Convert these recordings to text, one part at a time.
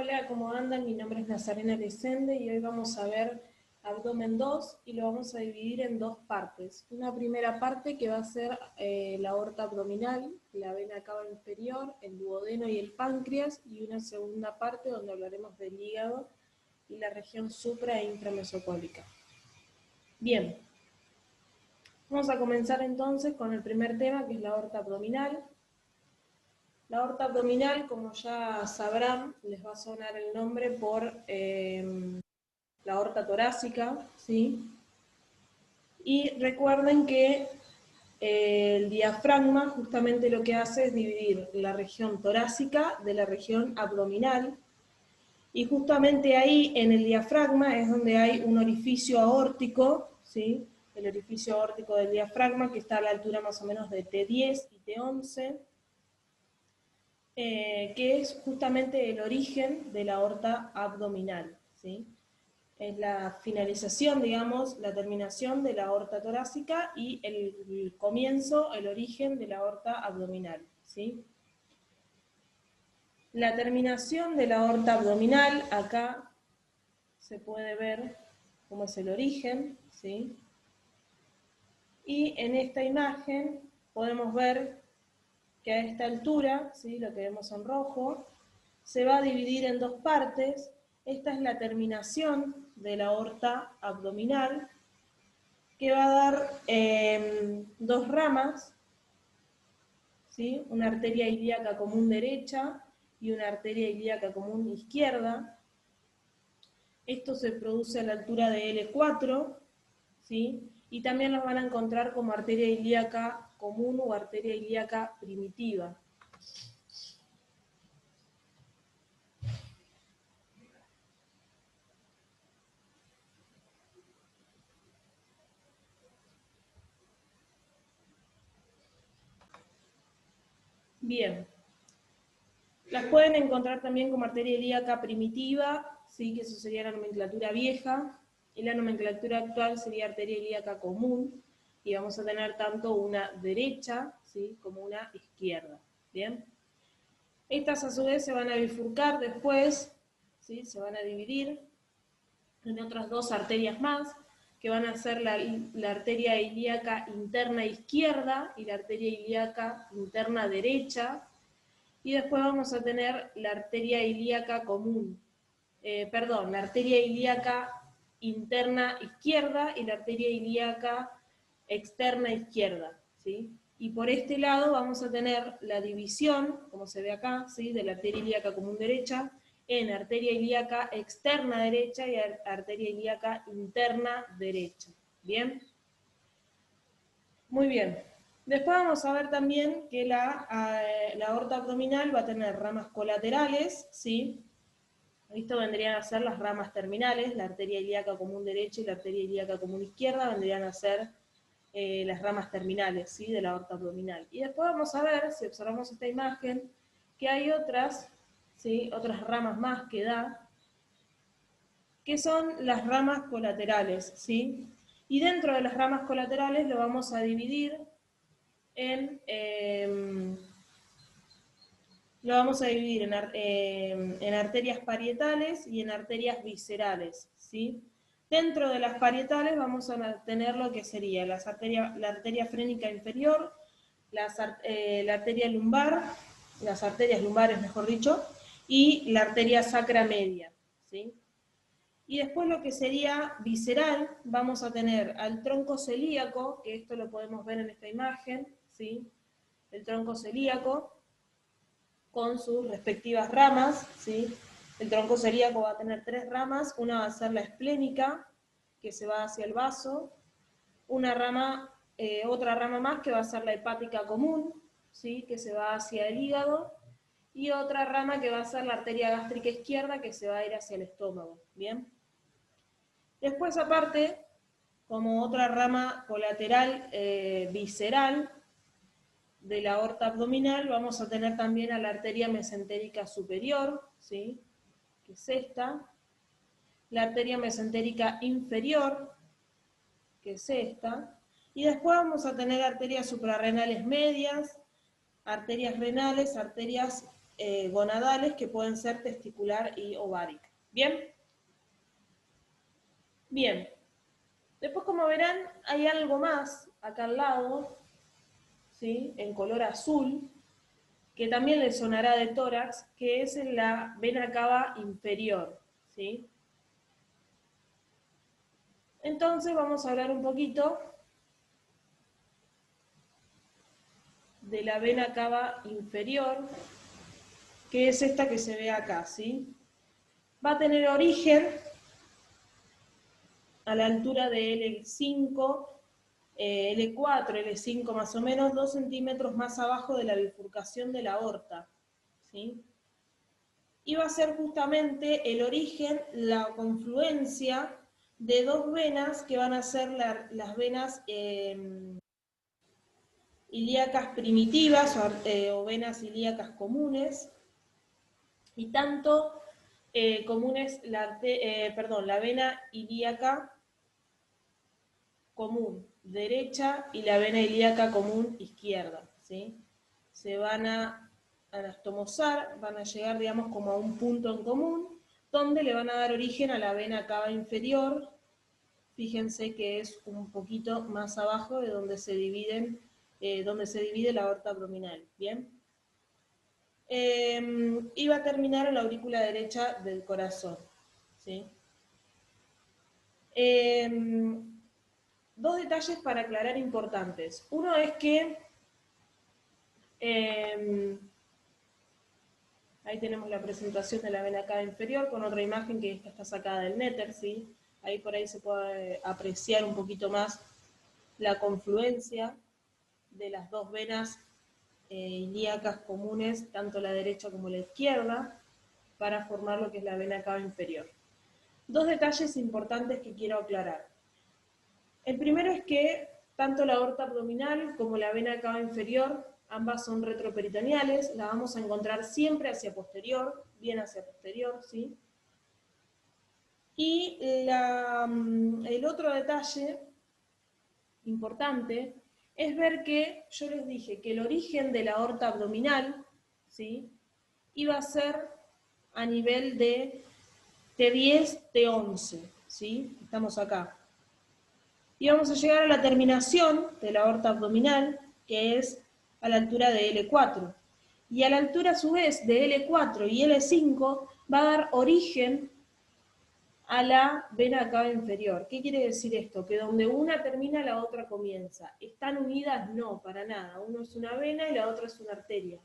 Hola, ¿cómo andan? Mi nombre es Nazarena Lesende y hoy vamos a ver abdomen 2 y lo vamos a dividir en dos partes. Una primera parte que va a ser la aorta abdominal, la vena cava inferior, el duodeno y el páncreas, y una segunda parte donde hablaremos del hígado y la región supra e inframesocólica. Bien, vamos a comenzar entonces con el primer tema, que es la aorta abdominal. La aorta abdominal, como ya sabrán, les va a sonar el nombre por la aorta torácica, ¿sí? Y recuerden que el diafragma justamente lo que hace es dividir la región torácica de la región abdominal, y justamente ahí en el diafragma es donde hay un orificio aórtico, ¿sí? El orificio aórtico del diafragma, que está a la altura más o menos de T10 y T11, que es justamente el origen de la aorta abdominal, ¿sí? Es la finalización, digamos, la terminación de la aorta torácica y el comienzo, el origen de la aorta abdominal, ¿sí? La terminación de la aorta abdominal, acá se puede ver cómo es el origen, ¿sí? Y en esta imagen podemos ver que a esta altura, ¿sí? Lo que vemos en rojo, se va a dividir en dos partes. Esta es la terminación de la aorta abdominal, que va a dar dos ramas, ¿sí? Una arteria ilíaca común derecha y una arteria ilíaca común izquierda. Esto se produce a la altura de L4, ¿sí? Y también los van a encontrar como arteria ilíaca común o arteria ilíaca primitiva. Bien, las pueden encontrar también como arteria ilíaca primitiva, ¿sí? Que eso sería la nomenclatura vieja, y la nomenclatura actual sería arteria ilíaca común, y vamos a tener tanto una derecha, ¿sí? Como una izquierda. Bien, estas a su vez se van a bifurcar después, ¿sí? Se van a dividir en otras dos arterias más, que van a ser la arteria ilíaca interna izquierda y la arteria ilíaca interna derecha. Y después vamos a tener la arteria ilíaca común, la arteria ilíaca interna izquierda y la arteria ilíaca externa izquierda, ¿sí? Y por este lado vamos a tener la división, como se ve acá, ¿sí? De la arteria ilíaca común derecha en arteria ilíaca externa derecha y arteria ilíaca interna derecha. ¿Bien? Muy bien. Después vamos a ver también que la aorta abdominal va a tener ramas colaterales, ¿sí? Esto vendrían a ser las ramas terminales, la arteria ilíaca común derecha y la arteria ilíaca común izquierda vendrían a ser las ramas terminales, ¿sí? De la aorta abdominal. Y después vamos a ver, si observamos esta imagen, que hay otras, ¿sí? Otras ramas más que da, que son las ramas colaterales, ¿sí? Y dentro de las ramas colaterales lo vamos a dividir en arterias parietales y en arterias viscerales, ¿sí? Dentro de las parietales vamos a tener lo que sería la arteria frénica inferior, la arteria lumbar, las arterias lumbares, mejor dicho, y la arteria sacra media, ¿sí? Y después lo que sería visceral, vamos a tener al tronco celíaco, que esto lo podemos ver en esta imagen, ¿sí? El tronco celíaco, con sus respectivas ramas, ¿sí? El tronco celíaco va a tener tres ramas, una va a ser la esplénica, que se va hacia el vaso, otra rama más que va a ser la hepática común, ¿sí? Que se va hacia el hígado, y otra rama que va a ser la arteria gástrica izquierda, que se va a ir hacia el estómago, ¿bien? Después, aparte, como otra rama colateral visceral de la aorta abdominal, vamos a tener también a la arteria mesentérica superior, ¿sí? Que es esta, la arteria mesentérica inferior, que es esta, y después vamos a tener arterias suprarrenales medias, arterias renales, arterias gonadales que pueden ser testicular y ovárica. ¿Bien? Bien. Después, como verán, hay algo más acá al lado, ¿sí? En color azul, que también le sonará de tórax, que es en la vena cava inferior, ¿sí? Entonces vamos a hablar un poquito de la vena cava inferior, que es esta que se ve acá, ¿sí? Va a tener origen a la altura de L5, L4, L5 más o menos, 2 centímetros más abajo de la bifurcación de la aorta, ¿sí? Y va a ser justamente el origen, la confluencia de dos venas que van a ser las venas ilíacas primitivas o venas ilíacas comunes, y tanto comunes, la vena ilíaca común derecha y la vena ilíaca común izquierda, ¿sí? Se van a anastomosar, van a llegar, digamos, como a un punto en común, donde le van a dar origen a la vena cava inferior. Fíjense que es un poquito más abajo de donde se dividen, donde se divide la aorta abdominal, ¿bien? Y va a terminar en la aurícula derecha del corazón, ¿sí? Dos detalles para aclarar importantes. Uno es que ahí tenemos la presentación de la vena cava inferior con otra imagen que esta está sacada del néter, ¿sí? Ahí por ahí se puede apreciar un poquito más la confluencia de las dos venas ilíacas comunes, tanto la derecha como la izquierda, para formar lo que es la vena cava inferior. Dos detalles importantes que quiero aclarar. El primero es que tanto la aorta abdominal como la vena cava inferior, ambas son retroperitoneales, la vamos a encontrar siempre hacia posterior, bien hacia posterior, ¿sí? Y el otro detalle importante es ver que yo les dije que el origen de la aorta abdominal, ¿sí?, iba a ser a nivel de T10, T11, ¿sí? Estamos acá. Y vamos a llegar a la terminación de la aorta abdominal, que es a la altura de L4. Y a la altura, a su vez, de L4 y L5, va a dar origen a la vena cava inferior. ¿Qué quiere decir esto? Que donde una termina, la otra comienza. ¿Están unidas? No, para nada. Uno es una vena y la otra es una arteria.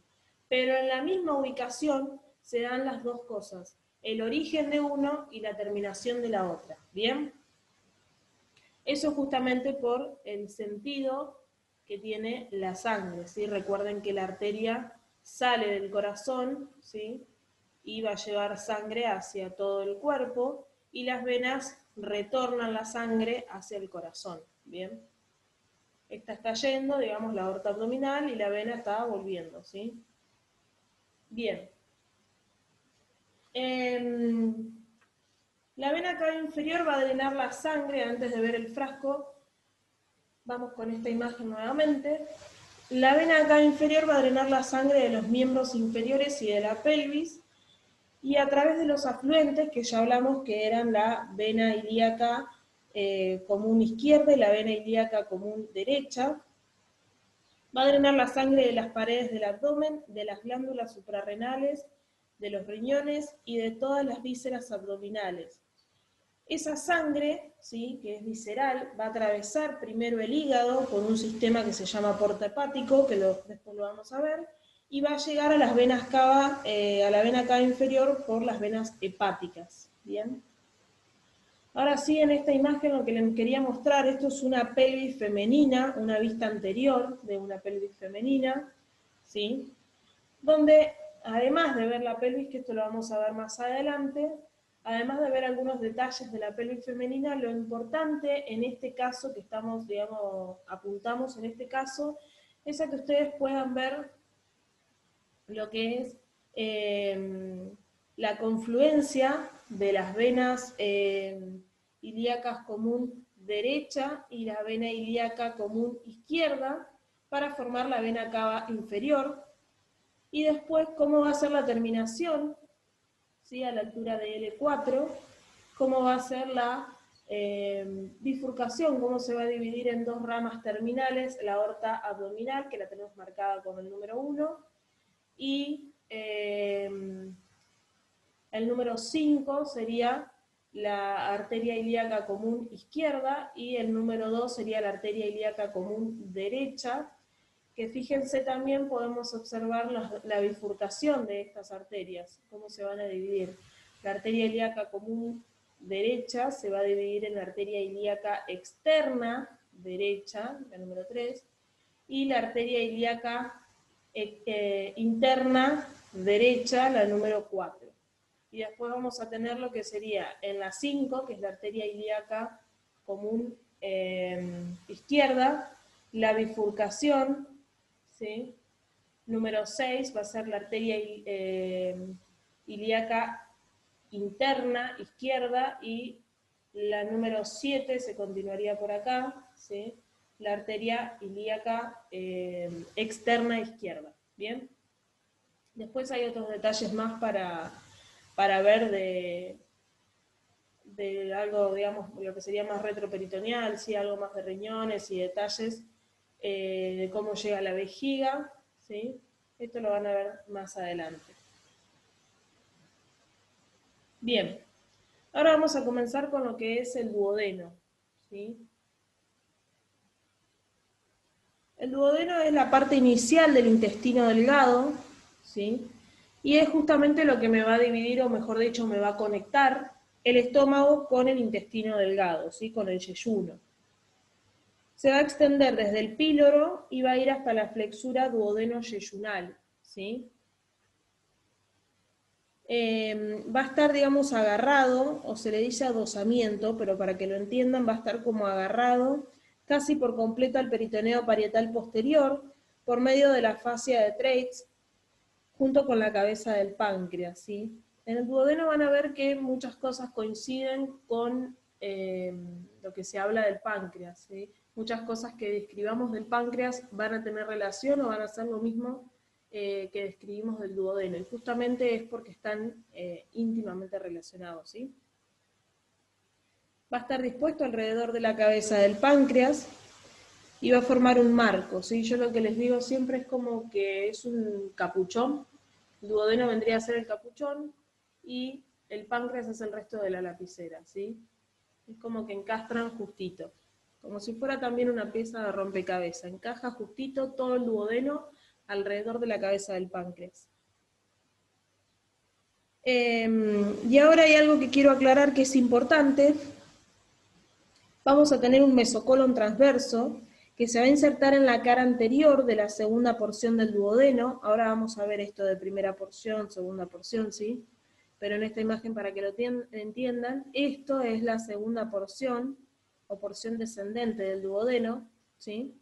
Pero en la misma ubicación se dan las dos cosas. El origen de uno y la terminación de la otra. ¿Bien? Eso justamente por el sentido que tiene la sangre, ¿sí? Recuerden que la arteria sale del corazón, ¿sí?, y va a llevar sangre hacia todo el cuerpo, y las venas retornan la sangre hacia el corazón, ¿bien? Esta está yendo, digamos, la aorta abdominal, y la vena está volviendo, ¿sí? Bien. La vena cava inferior va a drenar la sangre antes de ver el frasco. Vamos con esta imagen nuevamente. La vena cava inferior va a drenar la sangre de los miembros inferiores y de la pelvis, y a través de los afluentes, que ya hablamos que eran la vena ilíaca común izquierda y la vena ilíaca común derecha, va a drenar la sangre de las paredes del abdomen, de las glándulas suprarrenales, de los riñones y de todas las vísceras abdominales. Esa sangre, ¿sí?, que es visceral, va a atravesar primero el hígado con un sistema que se llama porta hepático, que después lo vamos a ver, y va a llegar a las venas cava, a la vena cava inferior por las venas hepáticas. ¿Bien? Ahora sí, en esta imagen lo que les quería mostrar, esto es una pelvis femenina, una vista anterior de una pelvis femenina, ¿sí?, donde además de ver la pelvis, que esto lo vamos a ver más adelante, además de ver algunos detalles de la pelvis femenina, lo importante en este caso que estamos, digamos, apuntamos en este caso, es a que ustedes puedan ver lo que es la confluencia de las venas ilíacas común derecha y la vena ilíaca común izquierda para formar la vena cava inferior, Y después, cómo va a ser la terminación, ¿sí? A la altura de L4, cómo va a ser la bifurcación, cómo se va a dividir en dos ramas terminales, la aorta abdominal, que la tenemos marcada con el número 1, y el número 5 sería la arteria ilíaca común izquierda, y el número 2 sería la arteria ilíaca común derecha, que fíjense también podemos observar la bifurcación de estas arterias, cómo se van a dividir. La arteria ilíaca común derecha se va a dividir en la arteria ilíaca externa derecha, la número 3, y la arteria ilíaca interna derecha, la número 4. Y después vamos a tener lo que sería en la 5, que es la arteria ilíaca común izquierda, la bifurcación, ¿sí? Número 6 va a ser la arteria ilíaca interna izquierda, y la número 7 se continuaría por acá, ¿sí? La arteria ilíaca externa izquierda. ¿Bien? Después hay otros detalles más para ver de algo, digamos, lo que sería más retroperitoneal, ¿sí? Algo más de riñones y detalles de cómo llega a la vejiga, ¿sí? Esto lo van a ver más adelante. Bien, ahora vamos a comenzar con lo que es el duodeno, ¿sí? El duodeno es la parte inicial del intestino delgado, ¿sí? Y es justamente lo que me va a dividir, o mejor dicho, me va a conectar el estómago con el intestino delgado, ¿sí? Con el yeyuno. Se va a extender desde el píloro y va a ir hasta la flexura duodeno-yeyunal, ¿sí? Va a estar, digamos, agarrado, o se le dice adosamiento, pero para que lo entiendan, va a estar como agarrado casi por completo al peritoneo parietal posterior, por medio de la fascia de Treitz, junto con la cabeza del páncreas, ¿sí? En el duodeno van a ver que muchas cosas coinciden con lo que se habla del páncreas, ¿sí? Muchas cosas que describamos del páncreas van a tener relación o van a ser lo mismo que describimos del duodeno, y justamente es porque están íntimamente relacionados, ¿sí? Va a estar dispuesto alrededor de la cabeza del páncreas y va a formar un marco, ¿sí? Yo lo que les digo siempre es como que es un capuchón. El duodeno vendría a ser el capuchón y el páncreas es el resto de la lapicera, ¿sí? Es como que encastran justito, como si fuera también una pieza de rompecabezas. Encaja justito todo el duodeno alrededor de la cabeza del páncreas. Y ahora hay algo que quiero aclarar que es importante. Vamos a tener un mesocolon transverso que se va a insertar en la cara anterior de la segunda porción del duodeno. Ahora vamos a ver esto de primera porción, segunda porción, ¿sí? Pero en esta imagen, para que lo entiendan, esto es la segunda porción, o porción descendente del duodeno, ¿sí?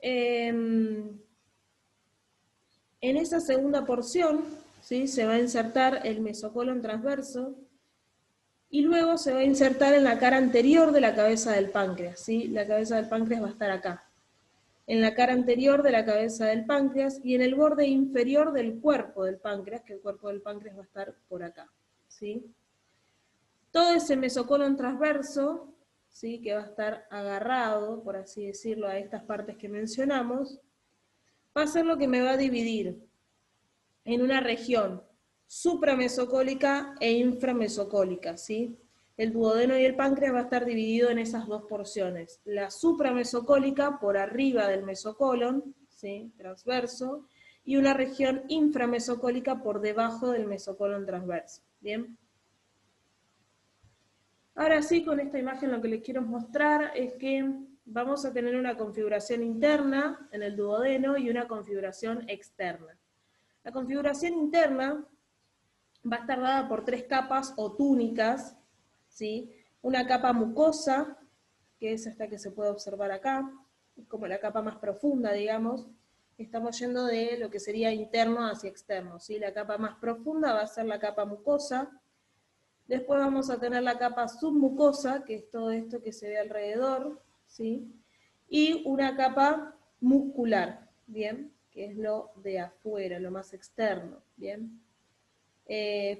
En esa segunda porción, ¿sí? Se va a insertar el mesocolon transverso, y luego se va a insertar en la cara anterior de la cabeza del páncreas, ¿sí? La cabeza del páncreas va a estar acá, en la cara anterior de la cabeza del páncreas, y en el borde inferior del cuerpo del páncreas, que el cuerpo del páncreas va a estar por acá, ¿sí? Todo ese mesocolon transverso, ¿sí? Que va a estar agarrado, por así decirlo, a estas partes que mencionamos, va a ser lo que me va a dividir en una región supramesocólica e inframesocólica, ¿sí? El duodeno y el páncreas va a estar dividido en esas dos porciones. La supramesocólica, por arriba del mesocolon, ¿sí? Transverso, y una región inframesocólica por debajo del mesocolon transverso. ¿Bien? Ahora sí, con esta imagen lo que les quiero mostrar es que vamos a tener una configuración interna en el duodeno y una configuración externa. La configuración interna va a estar dada por tres capas o túnicas, ¿sí? Una capa mucosa, que es esta que se puede observar acá, es como la capa más profunda, digamos. Estamos yendo de lo que sería interno hacia externo, ¿sí? La capa más profunda va a ser la capa mucosa. Después vamos a tener la capa submucosa, que es todo esto que se ve alrededor, ¿sí? Y una capa muscular, ¿bien? que es lo de afuera, lo más externo, ¿bien?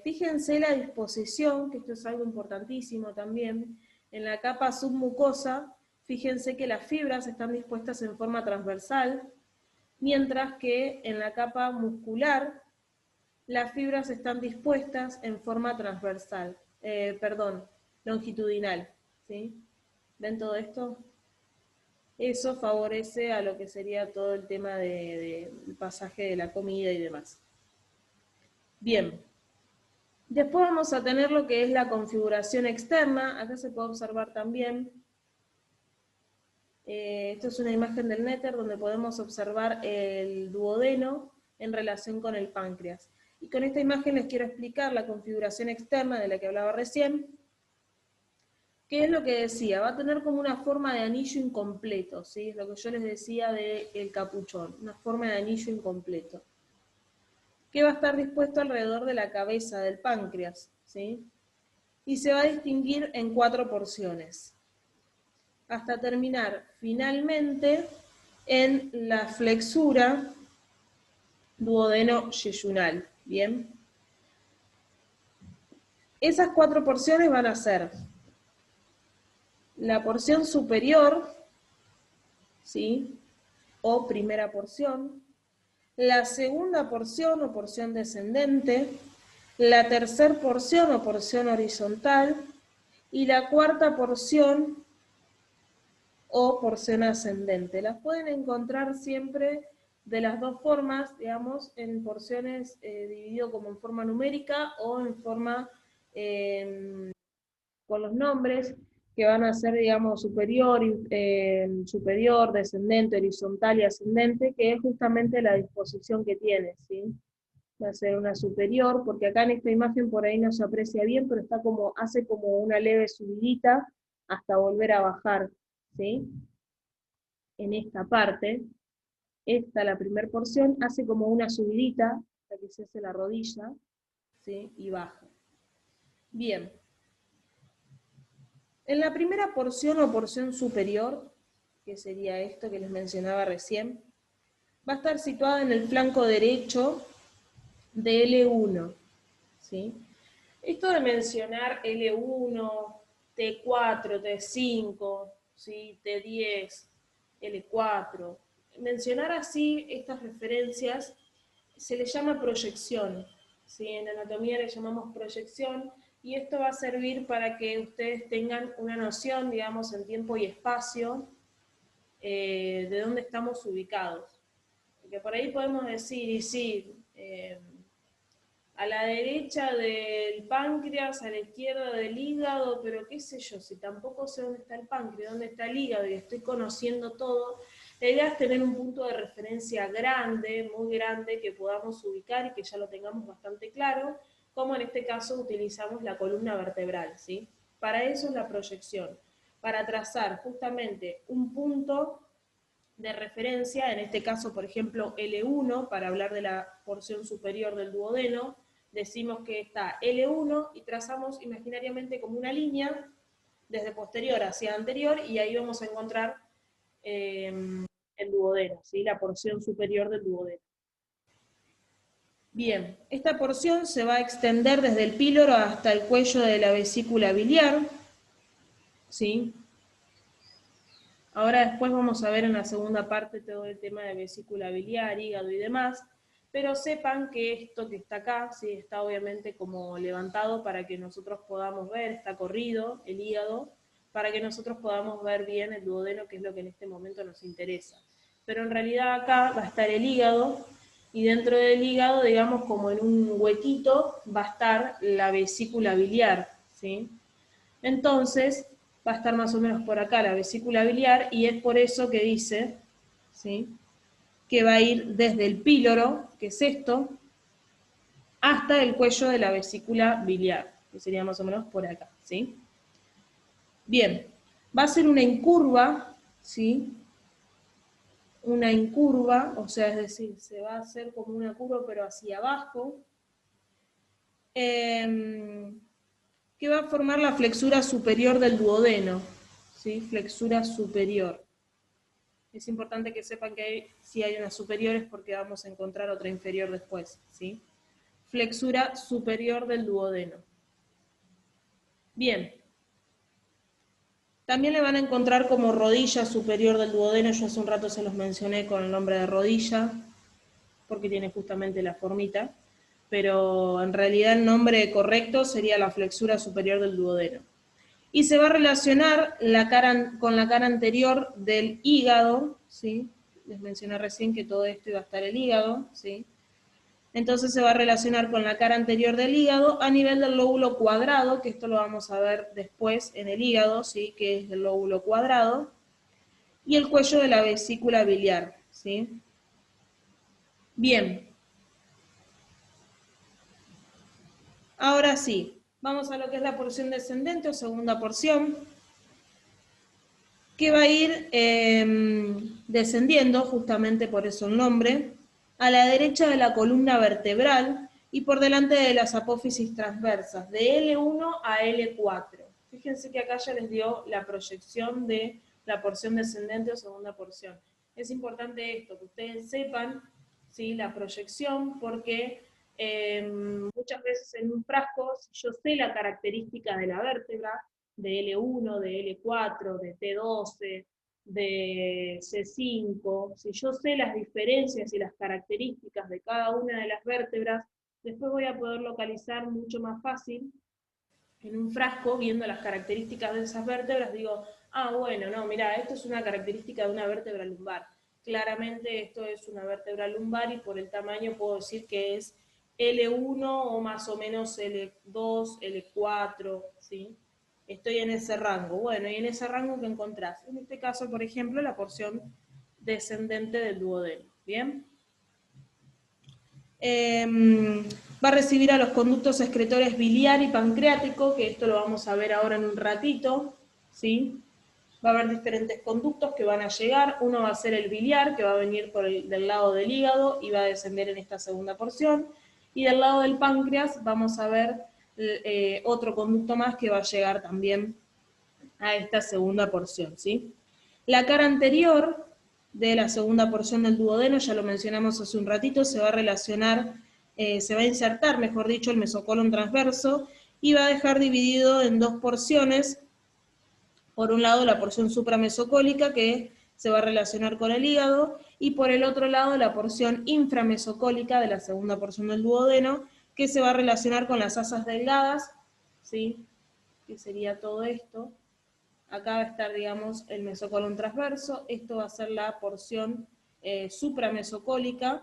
Fíjense la disposición, que esto es algo importantísimo también, en la capa submucosa, fíjense que las fibras están dispuestas en forma transversal, mientras que en la capa muscular, las fibras están dispuestas en forma transversal, longitudinal, ¿sí? ¿Ven todo esto? Eso favorece a lo que sería todo el tema del pasaje de la comida y demás. Bien. Después vamos a tener lo que es la configuración externa. Acá se puede observar también. Esto es una imagen del néter donde podemos observar el duodeno en relación con el páncreas. Y con esta imagen les quiero explicar la configuración externa de la que hablaba recién. ¿Qué es lo que decía? Va a tener como una forma de anillo incompleto, ¿sí? Es lo que yo les decía del capuchón, una forma de anillo incompleto, que va a estar dispuesto alrededor de la cabeza del páncreas, ¿sí? Y se va a distinguir en 4 porciones, hasta terminar finalmente en la flexura duodeno-yeyunal, ¿bien? Esas 4 porciones van a ser la porción superior, ¿sí? O primera porción, la segunda porción o porción descendente, la tercera porción o porción horizontal, y la cuarta porción o porción ascendente. Las pueden encontrar siempre de las dos formas, digamos, en porciones dividido como en forma numérica o en forma con los nombres que van a ser, digamos, superior, superior, descendente, horizontal y ascendente, que es justamente la disposición que tiene, ¿sí? Va a ser una superior, porque acá en esta imagen por ahí no se aprecia bien, pero está como, hace como una leve subidita hasta volver a bajar, ¿sí? En esta parte, la primera porción, hace como una subidita, hasta que se hace la rodilla, ¿sí? Y baja. Bien. En la primera porción o porción superior, que sería esto que les mencionaba recién, va a estar situada en el flanco derecho de L1, ¿sí? Esto de mencionar L1, T4, T5, ¿sí? T10, L4, mencionar así estas referencias se le llama proyección, ¿sí? En anatomía le llamamos proyección, y esto va a servir para que ustedes tengan una noción, digamos, en tiempo y espacio, de dónde estamos ubicados. Porque por ahí podemos decir, y sí, a la derecha del páncreas, a la izquierda del hígado, pero qué sé yo, si tampoco sé dónde está el páncreas, dónde está el hígado, y estoy conociendo todo, la idea es tener un punto de referencia grande, muy grande, que podamos ubicar y que ya lo tengamos bastante claro, como en este caso utilizamos la columna vertebral, ¿sí? Para eso es la proyección, para trazar justamente un punto de referencia, en este caso, por ejemplo, L1, para hablar de la porción superior del duodeno, decimos que está L1 y trazamos imaginariamente como una línea desde posterior hacia anterior, y ahí vamos a encontrar el duodeno, ¿sí? La porción superior del duodeno. Bien, esta porción se va a extender desde el píloro hasta el cuello de la vesícula biliar, ¿sí? Ahora después vamos a ver en la segunda parte todo el tema de vesícula biliar, hígado y demás, pero sepan que esto que está acá, sí, está obviamente como levantado para que nosotros podamos ver, está corrido el hígado, para que nosotros podamos ver bien el duodeno, que es lo que en este momento nos interesa. Pero en realidad acá va a estar el hígado, y dentro del hígado, digamos, como en un huequito, va a estar la vesícula biliar, ¿sí? Entonces, va a estar más o menos por acá la vesícula biliar, y es por eso que dice, ¿sí?, que va a ir desde el píloro, que es esto, hasta el cuello de la vesícula biliar, que sería más o menos por acá, ¿sí? Bien, va a ser una incurva, ¿sí? Una incurva, o sea, es decir, se va a hacer como una curva pero hacia abajo, que va a formar la flexura superior del duodeno, ¿sí? Flexura superior. Es importante que sepan que si hay unas superiores porque vamos a encontrar otra inferior después, ¿sí? Flexura superior del duodeno. Bien. También le van a encontrar como rodilla superior del duodeno, yo hace un rato se los mencioné con el nombre de rodilla, porque tiene justamente la formita, pero en realidad el nombre correcto sería la flexura superior del duodeno. Y se va a relacionar con la cara anterior del hígado, ¿sí? Les mencioné recién que todo esto iba a estar el hígado, ¿sí? Entonces se va a relacionar con la cara anterior del hígado a nivel del lóbulo cuadrado, que esto lo vamos a ver después en el hígado, ¿sí? Que es el lóbulo cuadrado, y el cuello de la vesícula biliar, ¿sí? Bien. Ahora sí, vamos a lo que es la porción descendente o segunda porción, que va a ir descendiendo, justamente por eso el nombre, a la derecha de la columna vertebral y por delante de las apófisis transversas, de L1 a L4. Fíjense que acá ya les dio la proyección de la porción descendente o segunda porción. Es importante esto, que ustedes sepan, ¿sí?, la proyección, porque muchas veces en un frasco, si yo sé la característica de la vértebra, de L1, de L4, de T12, de C5, si yo sé las diferencias y las características de cada una de las vértebras, después voy a poder localizar mucho más fácil en un frasco, viendo las características de esas vértebras, digo, ah, bueno, no, mira, esto es una característica de una vértebra lumbar. Claramente esto es una vértebra lumbar y por el tamaño puedo decir que es L1 o más o menos L2, L4, ¿sí? Estoy en ese rango. Bueno, y en ese rango que encontrás. En este caso, por ejemplo, la porción descendente del duodeno. ¿Bien? Va a recibir a los conductos excretores biliar y pancreático, que esto lo vamos a ver ahora en un ratito, ¿sí? Va a haber diferentes conductos que van a llegar. Uno va a ser el biliar, que va a venir del lado del hígado y va a descender en esta segunda porción. Y del lado del páncreas vamos a ver otro conducto más que va a llegar también a esta segunda porción, ¿sí? La cara anterior de la segunda porción del duodeno, ya lo mencionamos hace un ratito, se va a relacionar, se va a insertar, mejor dicho, el mesocolon transverso y va a dejar dividido en dos porciones. Por un lado la porción supramesocólica, que se va a relacionar con el hígado, y por el otro lado la porción inframesocólica de la segunda porción del duodeno, que se va a relacionar con las asas delgadas, ¿sí?, que sería todo esto. Acá va a estar, digamos, el mesocolon transverso, esto va a ser la porción supramesocólica,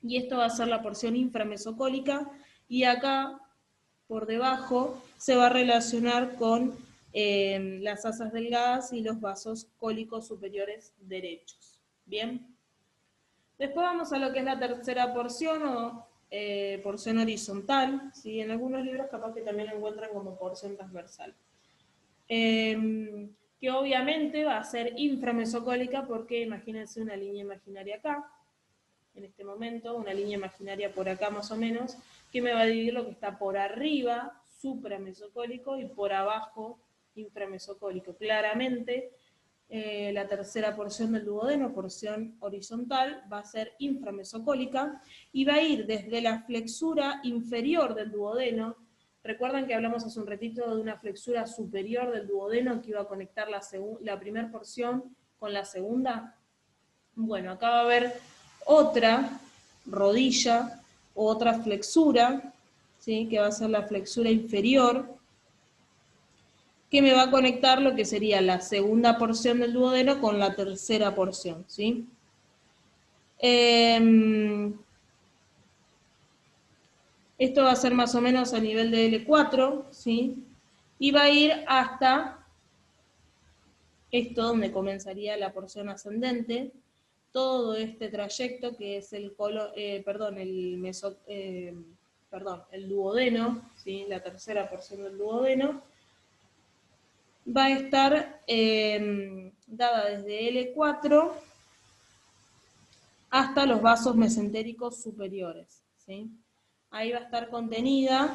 y esto va a ser la porción inframesocólica, y acá, por debajo, se va a relacionar con las asas delgadas y los vasos cólicos superiores derechos. ¿Bien? Después vamos a lo que es la tercera porción, o porción horizontal, ¿sí? En algunos libros capaz que también lo encuentran como porción transversal. Que obviamente va a ser inframesocólica porque imagínense una línea imaginaria acá, en este momento, una línea imaginaria por acá más o menos, que me va a dividir lo que está por arriba, supramesocólico, y por abajo, inframesocólico. Claramente, la tercera porción del duodeno, porción horizontal, va a ser inframesocólica, y va a ir desde la flexura inferior del duodeno. Recuerdan que hablamos hace un ratito de una flexura superior del duodeno que iba a conectar la primera porción con la segunda. Bueno, acá va a haber otra rodilla, otra flexura, ¿sí?, que va a ser la flexura inferior, que me va a conectar lo que sería la segunda porción del duodeno con la tercera porción, ¿sí? Esto va a ser más o menos a nivel de L4, ¿sí? Y va a ir hasta esto, donde comenzaría la porción ascendente, todo este trayecto que es el duodeno, ¿sí?, la tercera porción del duodeno, va a estar dada desde L4 hasta los vasos mesentéricos superiores, ¿sí? Ahí va a estar contenida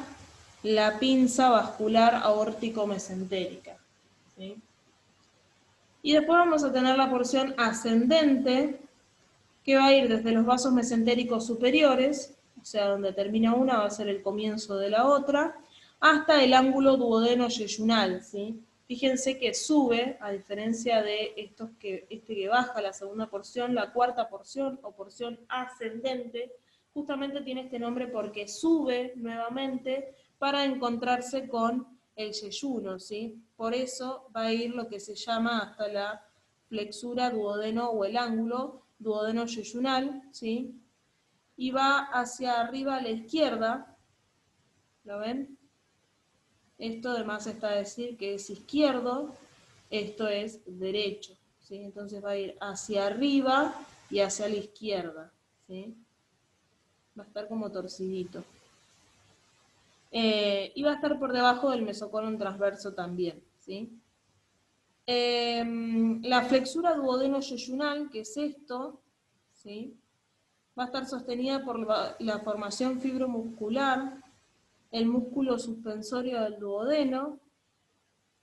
la pinza vascular aórtico mesentérica, ¿sí? Y después vamos a tener la porción ascendente, que va a ir desde los vasos mesentéricos superiores, o sea, donde termina una va a ser el comienzo de la otra, hasta el ángulo duodeno-yeyunal, ¿sí? Fíjense que sube, a diferencia de este que baja la segunda porción, la cuarta porción o porción ascendente, justamente tiene este nombre porque sube nuevamente para encontrarse con el yeyuno, ¿sí? Por eso va a ir lo que se llama hasta la flexura duodeno o el ángulo duodeno-yeyunal, ¿sí? Y va hacia arriba a la izquierda, ¿lo ven? Esto además está a decir que es izquierdo, esto es derecho, ¿sí? Entonces va a ir hacia arriba y hacia la izquierda, ¿sí? Va a estar como torcidito. Y va a estar por debajo del mesocolon transverso también, ¿sí? La flexura duodeno-yeyunal, que es esto, ¿sí? Va a estar sostenida por la formación fibromuscular, el músculo suspensorio del duodeno,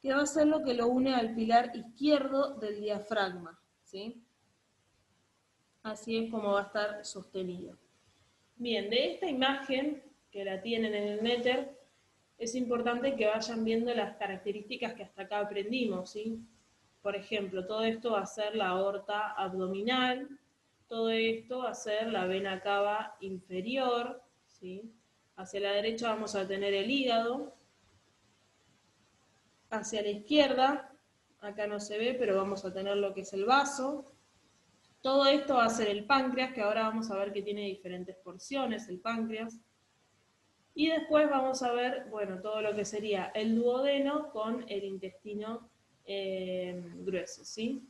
que va a ser lo que lo une al pilar izquierdo del diafragma, ¿sí? Así es como va a estar sostenido. Bien, de esta imagen, que la tienen en el Netter, es importante que vayan viendo las características que hasta acá aprendimos, ¿sí? Por ejemplo, todo esto va a ser la aorta abdominal, todo esto va a ser la vena cava inferior, ¿sí? Hacia la derecha vamos a tener el hígado, hacia la izquierda, acá no se ve, pero vamos a tener lo que es el vaso. Todo esto va a ser el páncreas, que ahora vamos a ver que tiene diferentes porciones, el páncreas. Y después vamos a ver, bueno, todo lo que sería el duodeno con el intestino grueso, ¿sí?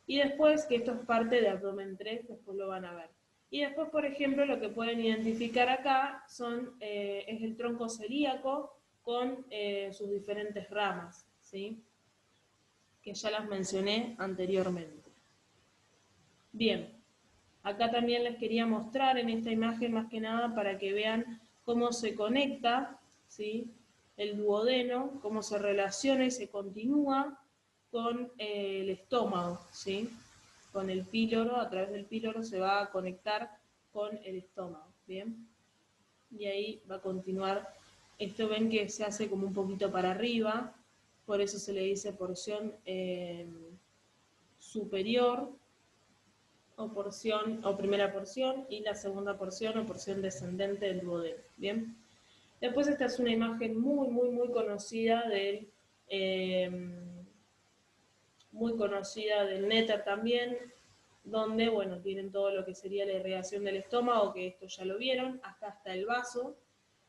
Y después, que esto es parte de abdomen 3, después lo van a ver. Y después, por ejemplo, lo que pueden identificar acá es el tronco celíaco con sus diferentes ramas, ¿sí? Que ya las mencioné anteriormente. Bien, acá también les quería mostrar en esta imagen más que nada para que vean cómo se conecta, ¿sí? El duodeno, cómo se relaciona y se continúa con el estómago, ¿sí? Con el píloro, a través del píloro se va a conectar con el estómago, ¿bien? Y ahí va a continuar, esto ven que se hace como un poquito para arriba, por eso se le dice porción superior, o primera porción, y la segunda porción o porción descendente del duodeno, ¿bien? Después esta es una imagen muy conocida del Netter también, donde, bueno, tienen todo lo que sería la irrigación del estómago, que esto ya lo vieron, acá está el vaso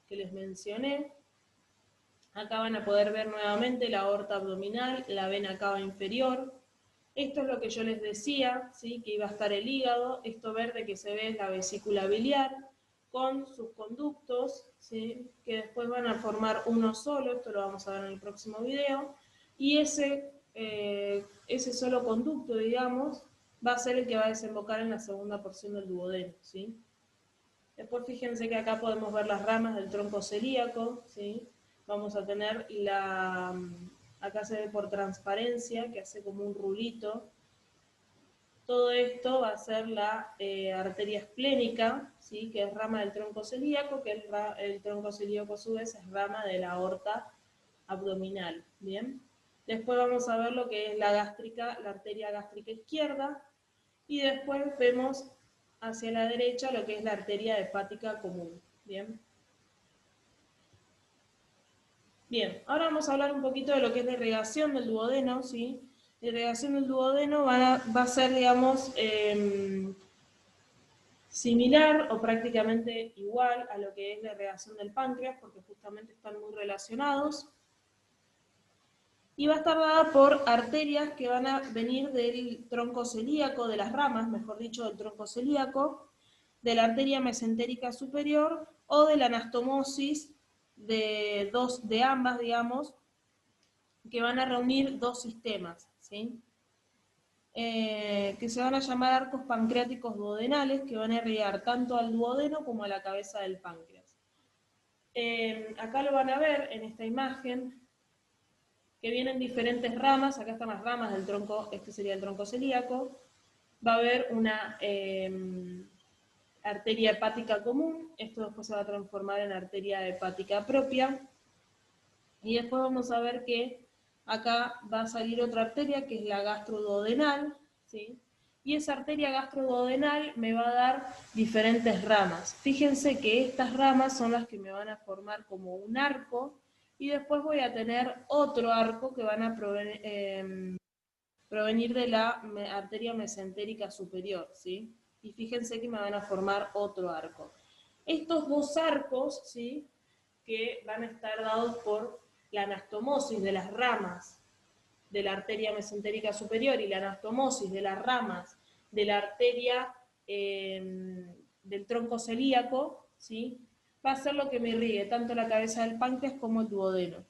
que les mencioné. Acá van a poder ver nuevamente la aorta abdominal, la vena cava inferior. Esto es lo que yo les decía, ¿sí? Que iba a estar el hígado. Esto verde que se ve es la vesícula biliar, con sus conductos, ¿sí? Que después van a formar uno solo, esto lo vamos a ver en el próximo video. Y ese solo conducto, digamos, va a ser el que va a desembocar en la segunda porción del duodeno, ¿sí? Después fíjense que acá podemos ver las ramas del tronco celíaco, ¿sí? Vamos a tener acá se ve por transparencia, que hace como un rulito. Todo esto va a ser la arteria esplénica, ¿sí? Que es rama del tronco celíaco, que el tronco celíaco a su vez es rama de la aorta abdominal, ¿bien? Después vamos a ver lo que es la gástrica, la arteria gástrica izquierda, y después vemos hacia la derecha lo que es la arteria hepática común, ¿bien? Bien, ahora vamos a hablar un poquito de lo que es la irrigación del duodeno, ¿sí? La irrigación del duodeno va a ser, digamos, similar o prácticamente igual a lo que es la irrigación del páncreas, porque justamente están muy relacionados. Y va a estar dada por arterias que van a venir del tronco celíaco, de las ramas, mejor dicho, del tronco celíaco, de la arteria mesentérica superior o de la anastomosis de ambas, digamos, que van a reunir dos sistemas, ¿sí? Que se van a llamar arcos pancreáticos duodenales, que van a irrigar tanto al duodeno como a la cabeza del páncreas. Acá lo van a ver en esta imagen, que vienen diferentes ramas, acá están las ramas del tronco, este sería el tronco celíaco, va a haber una arteria hepática común, esto después se va a transformar en arteria hepática propia, y después vamos a ver que acá va a salir otra arteria que es la gastroduodenal, ¿sí? Y esa arteria gastroduodenal me va a dar diferentes ramas. Fíjense que estas ramas son las que me van a formar como un arco, y después voy a tener otro arco que van a provenir de la arteria mesentérica superior, ¿sí? Y fíjense que me van a formar otro arco. Estos dos arcos, ¿sí?, que van a estar dados por la anastomosis de las ramas de la arteria mesentérica superior y la anastomosis de las ramas de la arteria del tronco celíaco, ¿sí?, va a ser lo que me irrigue tanto la cabeza del páncreas como el duodeno.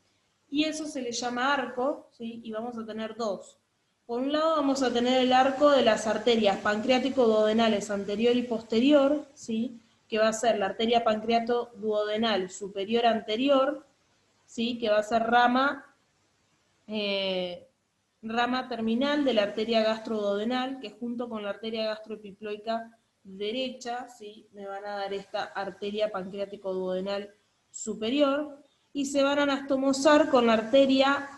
Y eso se le llama arco, ¿sí?, y vamos a tener dos. Por un lado vamos a tener el arco de las arterias pancreático-duodenales anterior y posterior, ¿sí?, que va a ser la arteria pancreato-duodenal superior anterior, ¿sí?, que va a ser rama terminal de la arteria gastroduodenal, que junto con la arteria gastroepiploica derecha, ¿sí?, me van a dar esta arteria pancreático-duodenal superior, y se van a anastomosar con la arteria,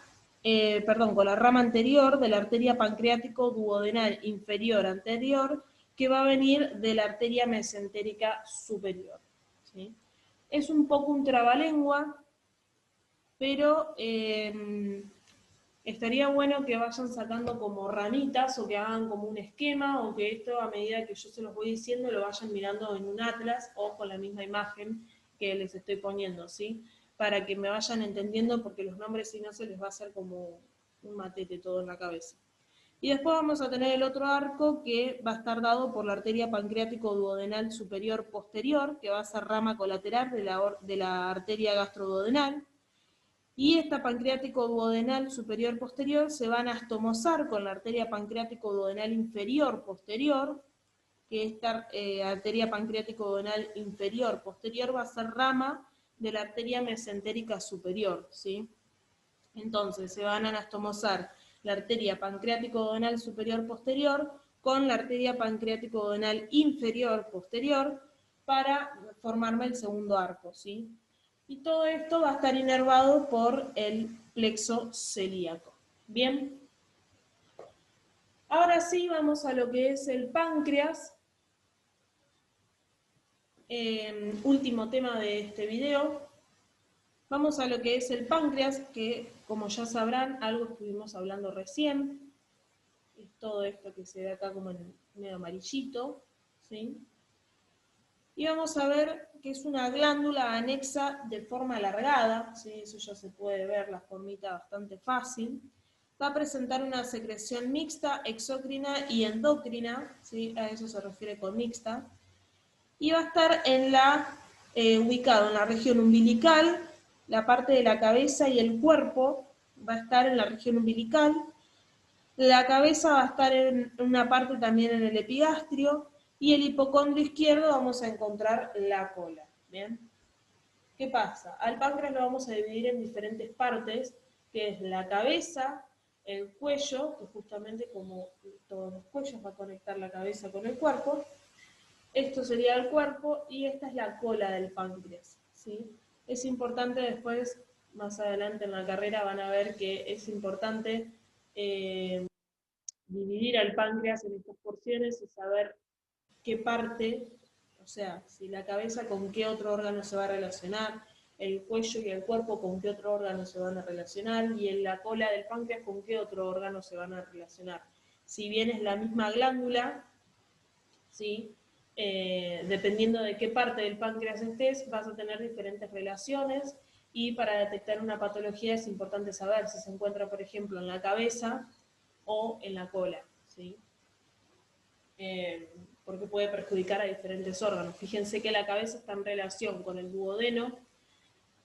con la rama anterior de la arteria pancreático-duodenal inferior anterior, que va a venir de la arteria mesentérica superior, ¿sí? Es un poco un trabalengua, pero estaría bueno que vayan sacando como ramitas o que hagan como un esquema o que esto a medida que yo se los voy diciendo lo vayan mirando en un atlas o con la misma imagen que les estoy poniendo, ¿sí? Para que me vayan entendiendo porque los nombres si no se les va a hacer como un matete todo en la cabeza. Y después vamos a tener el otro arco que va a estar dado por la arteria pancreático-duodenal superior posterior, que va a ser rama colateral de la arteria gastroduodenal. Y esta pancreático-duodenal superior-posterior se van a anastomosar con la arteria pancreático-duodenal inferior-posterior, que esta arteria pancreático-duodenal inferior-posterior va a ser rama de la arteria mesentérica superior, ¿sí? Entonces se van a anastomosar la arteria pancreático-duodenal superior-posterior con la arteria pancreático-duodenal inferior-posterior para formarme el segundo arco, ¿sí? Y todo esto va a estar inervado por el plexo celíaco. Bien. Ahora sí vamos a lo que es el páncreas. Último tema de este video. Vamos a lo que es el páncreas, que como ya sabrán, algo estuvimos hablando recién. Es todo esto que se ve acá como en medio amarillito, ¿sí? Y vamos a ver que es una glándula anexa de forma alargada, ¿sí? Eso ya se puede ver, la formita bastante fácil. Va a presentar una secreción mixta, exócrina y endocrina, ¿sí? A eso se refiere con mixta. Y va a estar ubicado en la región umbilical, la parte de la cabeza y el cuerpo va a estar en la región umbilical. La cabeza va a estar en una parte también en el epigastrio, y el hipocondrio izquierdo vamos a encontrar la cola. ¿Bien? ¿Qué pasa? Al páncreas lo vamos a dividir en diferentes partes, que es la cabeza, el cuello, que justamente como todos los cuellos va a conectar la cabeza con el cuerpo. Esto sería el cuerpo y esta es la cola del páncreas, ¿sí? Es importante después, más adelante en la carrera van a ver que es importante dividir al páncreas en estas porciones y saber qué parte, o sea, si la cabeza con qué otro órgano se va a relacionar, el cuello y el cuerpo con qué otro órgano se van a relacionar, y en la cola del páncreas con qué otro órgano se van a relacionar. Si bien es la misma glándula, ¿sí? Dependiendo de qué parte del páncreas estés, vas a tener diferentes relaciones, y para detectar una patología es importante saber si se encuentra, por ejemplo, en la cabeza o en la cola, ¿sí? Porque puede perjudicar a diferentes órganos. Fíjense que la cabeza está en relación con el duodeno,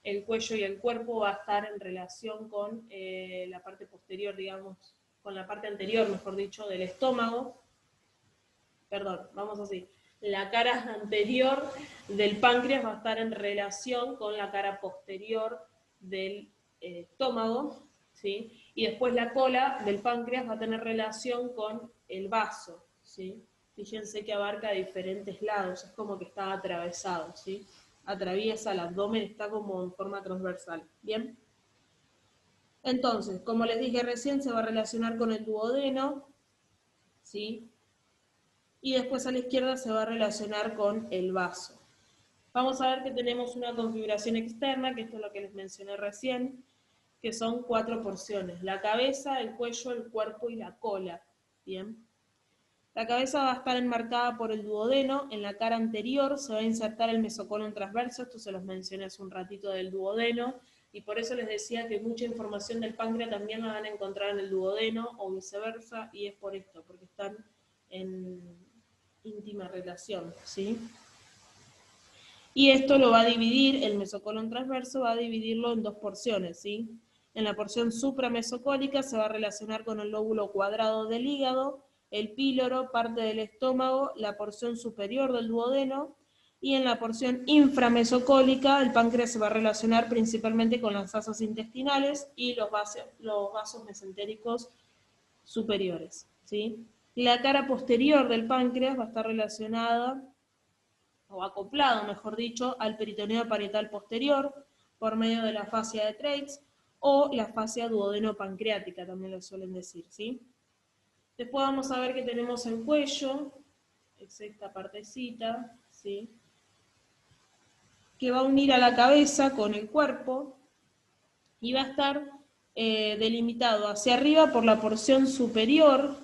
el cuello y el cuerpo va a estar en relación con la parte posterior, digamos, con la parte anterior, mejor dicho, del estómago. Perdón, vamos así. La cara anterior del páncreas va a estar en relación con la cara posterior del estómago, ¿sí? Y después la cola del páncreas va a tener relación con el vaso, ¿sí? Fíjense que abarca diferentes lados, es como que está atravesado, ¿sí? Atraviesa el abdomen, está como en forma transversal, ¿bien? Entonces, como les dije recién, se va a relacionar con el duodeno, ¿sí? Y después a la izquierda se va a relacionar con el vaso. Vamos a ver que tenemos una configuración externa, que esto es lo que les mencioné recién, que son 4 porciones: la cabeza, el cuello, el cuerpo y la cola, ¿bien? La cabeza va a estar enmarcada por el duodeno, en la cara anterior se va a insertar el mesocolon transverso, esto se los mencioné hace un ratito del duodeno, y por eso les decía que mucha información del páncreas también la van a encontrar en el duodeno o viceversa, y es por esto, porque están en íntima relación, ¿sí? Y esto lo va a dividir, el mesocolon transverso va a dividirlo en 2 porciones, ¿sí? En la porción supramesocólica se va a relacionar con el lóbulo cuadrado del hígado, el píloro, parte del estómago, la porción superior del duodeno, y en la porción inframesocólica el páncreas se va a relacionar principalmente con las asas intestinales y los vasos mesentéricos superiores, ¿sí? La cara posterior del páncreas va a estar relacionada, o acoplado, mejor dicho, al peritoneo parietal posterior por medio de la fascia de Treitz o la fascia duodeno-pancreática, también lo suelen decir, ¿sí? Después vamos a ver que tenemos el cuello, es esta partecita, ¿sí? Que va a unir a la cabeza con el cuerpo y va a estar delimitado hacia arriba por la porción superior,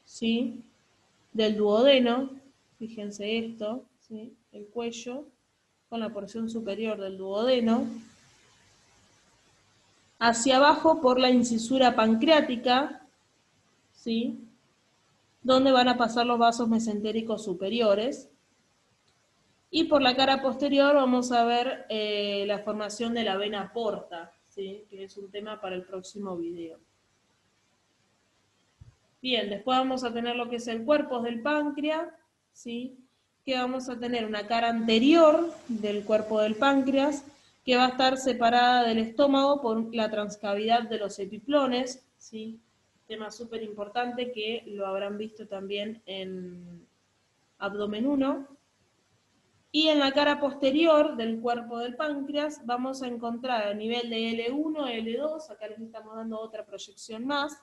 ¿sí? Del duodeno, fíjense esto, ¿sí? El cuello con la porción superior del duodeno, hacia abajo por la incisura pancreática, ¿sí? Donde van a pasar los vasos mesentéricos superiores, y por la cara posterior vamos a ver la formación de la vena porta, ¿sí? Que es un tema para el próximo video. Bien, después vamos a tener lo que es el cuerpo del páncreas, ¿sí? Que vamos a tener una cara anterior del cuerpo del páncreas, que va a estar separada del estómago por la transcavidad de los epiplones, ¿sí? Tema súper importante que lo habrán visto también en abdomen 1. Y en la cara posterior del cuerpo del páncreas vamos a encontrar a nivel de L1, L2, acá les estamos dando otra proyección más,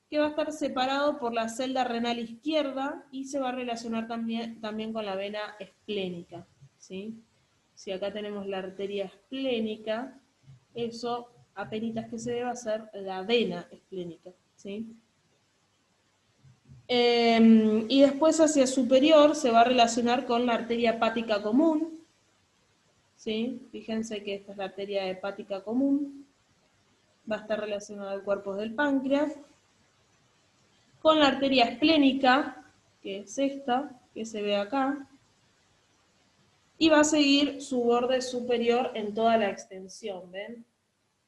que va a estar separado por la celda renal izquierda y se va a relacionar también con la vena esplénica, ¿sí? Si acá tenemos la arteria esplénica, eso apenitas que se debe hacer la vena esplénica, ¿sí? Y después hacia superior se va a relacionar con la arteria hepática común, ¿sí? Fíjense que esta es la arteria hepática común, va a estar relacionada al cuerpo del páncreas, con la arteria esplénica, que es esta, que se ve acá, y va a seguir su borde superior en toda la extensión, ¿ven?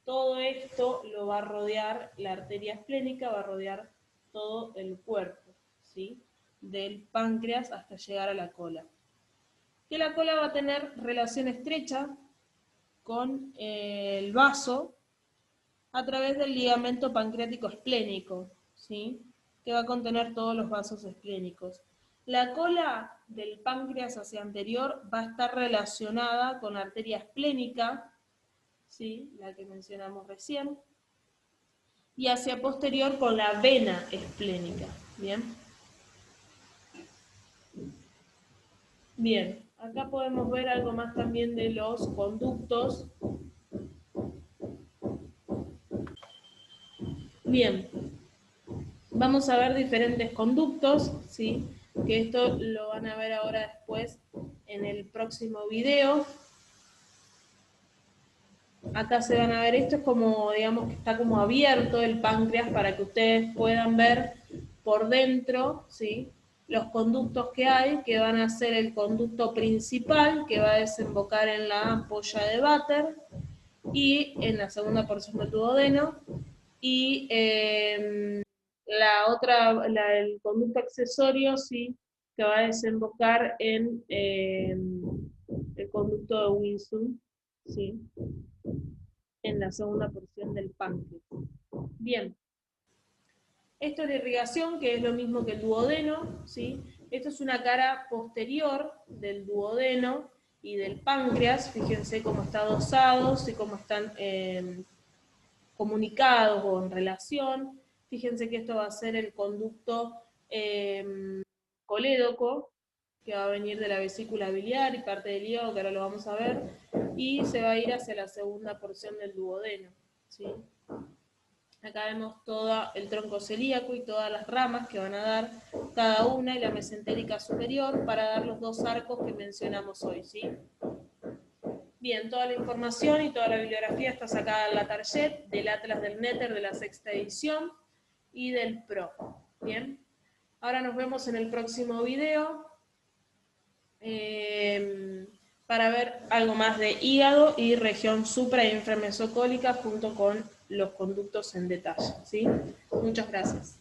Todo esto lo va a rodear, la arteria esplénica va a rodear todo el cuerpo, ¿sí? Del páncreas hasta llegar a la cola. Que la cola va a tener relación estrecha con el vaso a través del ligamento pancreático esplénico, ¿sí? Que va a contener todos los vasos esplénicos. La cola del páncreas hacia anterior va a estar relacionada con la arteria esplénica, ¿sí? La que mencionamos recién, y hacia posterior con la vena esplénica, ¿bien? Bien, acá podemos ver algo más también de los conductos. Bien, vamos a ver diferentes conductos, ¿sí? Que esto lo van a ver ahora después en el próximo video. Acá se van a ver, esto es como, digamos que está como abierto el páncreas para que ustedes puedan ver por dentro, ¿sí? Los conductos que hay, que van a ser el conducto principal, que va a desembocar en la ampolla de váter, y en la segunda porción del duodeno, y el conducto accesorio, sí, que va a desembocar en el conducto de Wilson, sí, en la segunda porción del páncreas. Bien, esto es la irrigación, que es lo mismo que el duodeno, ¿sí? Esto es una cara posterior del duodeno y del páncreas. Fíjense cómo están dosados y cómo están comunicados o en relación. Fíjense que esto va a ser el conducto colédoco, que va a venir de la vesícula biliar y parte del hígado, que ahora lo vamos a ver, y se va a ir hacia la segunda porción del duodeno, ¿sí? Acá vemos todo el tronco celíaco y todas las ramas que van a dar cada una, y la mesentérica superior para dar los dos arcos que mencionamos hoy, ¿sí? Bien, toda la información y toda la bibliografía está sacada en la target del Atlas del Néter de la sexta edición y del PRO. Bien, ahora nos vemos en el próximo video para ver algo más de hígado y región supra e inframesocólica junto con los conductos en detalle, ¿sí? Muchas gracias.